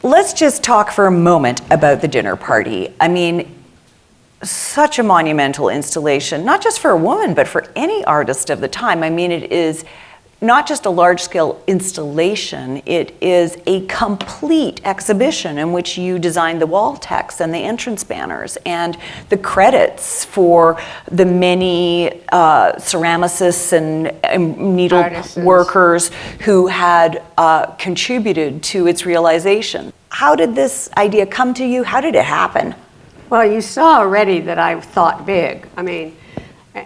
Let's just talk for a moment about the dinner party. I mean, such a monumental installation, not just for a woman, but for any artist of the time. I mean, it is not just a large-scale installation, it is a complete exhibition in which you designed the wall text and the entrance banners and the credits for the many ceramicists and needle Artisans. workers who had contributed to its realization. How did this idea come to you? How did it happen? Well, you saw already that I thought big. I mean,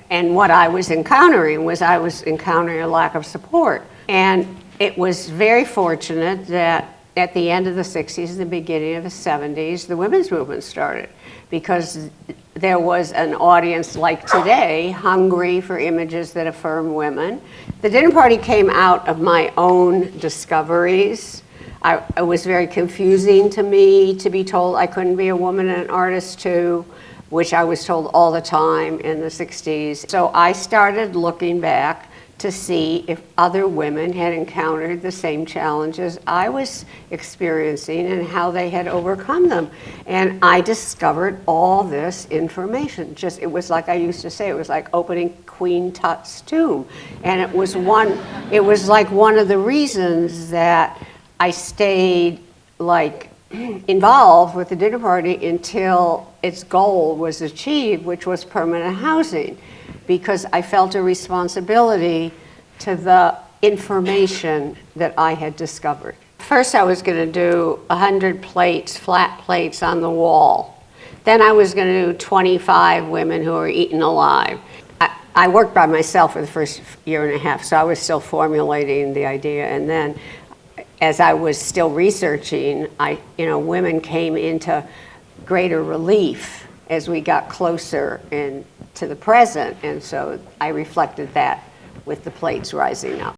and what I was encountering was I was encountering a lack of support. And it was very fortunate that at the end of the 60s, the beginning of the 70s, the women's movement started, because there was an audience like today hungry for images that affirm women. The dinner party came out of my own discoveries. It was very confusing to me to be told I couldn't be a woman and an artist too, which I was told all the time in the 60s. So I started looking back to see if other women had encountered the same challenges I was experiencing and how they had overcome them. And I discovered all this information. It was like I used to say, it was like opening Queen Tut's tomb. And it was like one of the reasons that I stayed involved with the dinner party until its goal was achieved, which was permanent housing, because I felt a responsibility to the information that I had discovered. First, I was going to do 100 plates, flat plates on the wall. Then I was going to do 25 women who were eaten alive. I worked by myself for the first year and a half, so I was still formulating the idea, and then as I was still researching, women came into greater relief as we got closer to the present, and so I reflected that with the plates rising up.